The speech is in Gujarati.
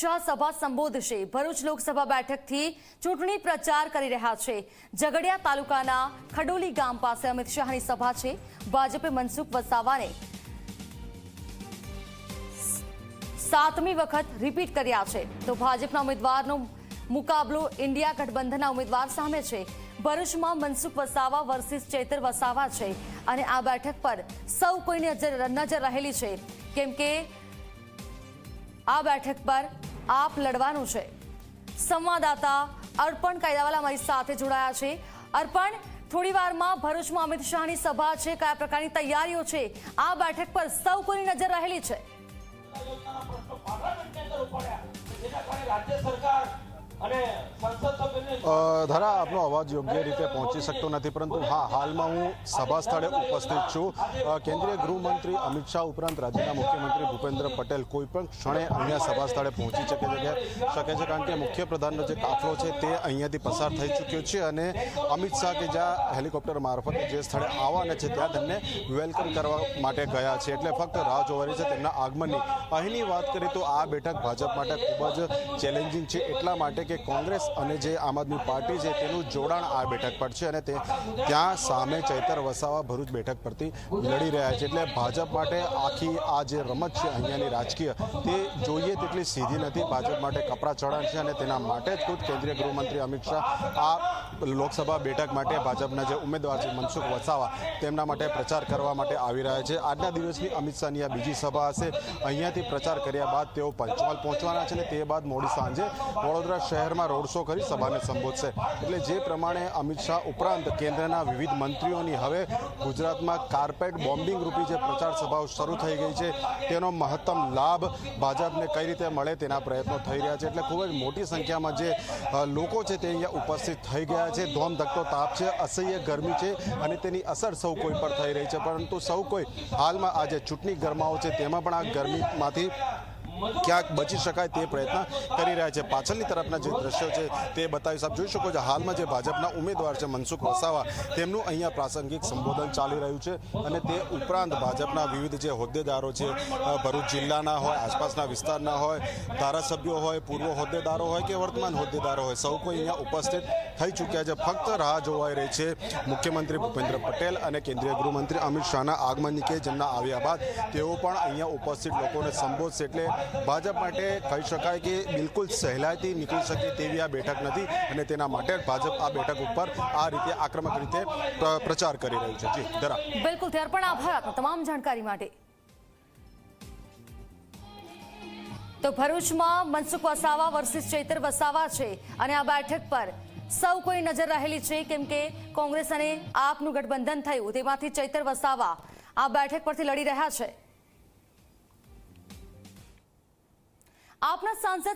શાહ સભા સંબોધશે। ભરૂચ લોકસભા બેઠકથી ચૂંટણી પ્રચાર કરી રહ્યા છે। ઝઘડિયા તાલુકાના ખડોલી ગામ પાસે અમિત શાહની સભા છે। ભાજપે મનસુખ વસાવાને 7મી વખત રિપીટ કર્યા છે, તો ભાજપના ઉમેદવારનો મુકાબલો ઇન્ડિયા ગઠબંધનના ઉમેદવાર સામે છે। ભરૂચમાં મનસુખ વસાવા વર્સિસ ચૈતર વસાવા છે અને આ બેઠક પર સૌ કોઈની નજર રહેલી છે, કેમ કે આ બેઠક પર આપ લડવાનું છે। સંવાદદાતા અર્પણ કાયદાવાલા અમારી સાથે જોડાયા છે। અર્પણ, થોડી વારમાં ભરૂચમાં અમિત શાહની સભા છે, કયા પ્રકારની તૈયારીઓ છે? આ બેઠક પર સૌ કોઈની નજર રહેલી છે। ધરા, આપનો અવાજ યોગ્ય રીતે પહોંચી શકતો નથી, પરંતુ હા, હાલમાં હું સભા સ્થળે ઉપસ્થિત છું। કેન્દ્રીય ગૃહમંત્રી અમિત શાહ ઉપરાંત રાજ્યના મુખ્યમંત્રી ભૂપેન્દ્ર પટેલ કોઈ પણ ક્ષણે અહીંયા સભા સ્થળે પહોંચી શકે છે, કારણ કે મુખ્યપ્રધાનનો જે કાફલો છે તે અહીંયાથી પસાર થઈ ચૂક્યો છે અને અમિત શાહ કે જ્યાં હેલિકોપ્ટર મારફતે જે સ્થળે આવવાના છે ત્યાં તેમને વેલકમ કરવા માટે ગયા છે, એટલે ફક્ત રાહ જોવાની છે તેમના આગમનની। અહીંની વાત કરીએ તો આ બેઠક ભાજપ માટે ખૂબ જ ચેલેન્જિંગ છે, એટલા માટે કે કોંગ્રેસ અને જે આમ આદમી પાર્ટી છે તેનું જોડાણ આ બેઠક પર છે અને ત્યાં સામે ચૈતર વસાવા ભરૂચ બેઠક પરથી લડી રહ્યા છે, એટલે ભાજપ માટે આખી આ જે રમત છે અહીંયાની રાજકીય તે જોઈએ તેટલી સીધી નથી। ભાજપ માટે કપરા ચઢાણ છે અને તેના માટે જ ખુદ કેન્દ્રીય ગૃહમંત્રી અમિત શાહ આ લોકસભા બેઠક માટે ભાજપના જે ઉમેદવાર છે મનસુખ વસાવા તેમના માટે પ્રચાર કરવા માટે આવી રહ્યા છે। આજના દિવસની અમિત શાહની આ બીજી સભા હશે। અહીંયાથી પ્રચાર કર્યા બાદ તેઓ પંચમહાલ પહોંચવાના છે અને તે બાદ મોડી સાંજે વડોદરા શહેરમાં રોડ શો કરી સભાને સંબોધશે। એટલે જે પ્રમાણે અમિત શાહ ઉપરાંત કેન્દ્રના વિવિધ મંત્રીઓની હવે ગુજરાતમાં કાર્પેટ બોમ્બિંગ રૂપી જે પ્રચાર સભાઓ શરૂ થઈ ગઈ છે તેનો મહત્તમ લાભ ભાજપને કઈ રીતે મળે તેના પ્રયત્નો થઈ રહ્યા છે, એટલે ખૂબ જ મોટી સંખ્યામાં જે લોકો છે તે અહીંયા ઉપસ્થિત થઈ ગયા છે। ધોમધકતો તાપ છે, અસહ્ય ગરમી છે અને તેની અસર સૌ કોઈ પર થઈ રહી છે, પરંતુ સૌ કોઈ હાલમાં આ જે ચૂંટણી ગરમાવો છે તેમાં પણ આ ગરમીમાંથી ક્યાંક બચી શકાય તે પ્રયત્ન કરી રહ્યા છે। પાછળની તરફના જે દ્રશ્યો છે તે બતાવીશ, આપ જોઈ શકો છો હાલમાં જે ભાજપના ઉમેદવાર છે મનસુખ વસાવા તેમનું અહીંયા પ્રાસંગિક સંબોધન ચાલી રહ્યું છે અને તે ઉપરાંત ભાજપના વિવિધ જે હોદ્દેદારો છે, ભરૂચ જિલ્લાના હોય, આસપાસના વિસ્તારના હોય, ધારાસભ્યો હોય, પૂર્વ હોદ્દેદારો હોય કે વર્તમાન હોદ્દેદારો હોય, સૌ કોઈ અહીંયા ઉપસ્થિત થઈ ચૂક્યા છે। ફક્ત રાહ જોવાઈ રહી છે મુખ્યમંત્રી ભૂપેન્દ્ર પટેલ અને કેન્દ્રીય ગૃહમંત્રી અમિત શાહના આગમનની, કે જેમના આવ્યા બાદ તેઓ પણ અહીંયા ઉપસ્થિત લોકોને સંબોધશે। એટલે ભાજપ માટે કહી શકાય કે બિલકુલ સહેલાઈથી નીકળી શકે તેવી આ બેઠક નથી અને તેના માટે ભાજપ આ બેઠક ઉપર આ રીતે આક્રમક રીતે પ્રચાર કરી રહ્યું છે। જી ધરા, બિલકુલ, ત્યાર પણ આભાર આપનો તમામ જાણકારી માટે। તો ભરૂચમાં મનસુખ વસાવા વર્સિસ ચૈતર વસાવા છે અને આ બેઠક પર સૌ કોઈ નજર રહેલી છે, કેમ કે કોંગ્રેસ અને આપનું ગઠબંધન થયું તેમાંથી ચૈતર વસાવા આ બેઠક પરથી લડી રહ્યા છે। આપના સાંસદ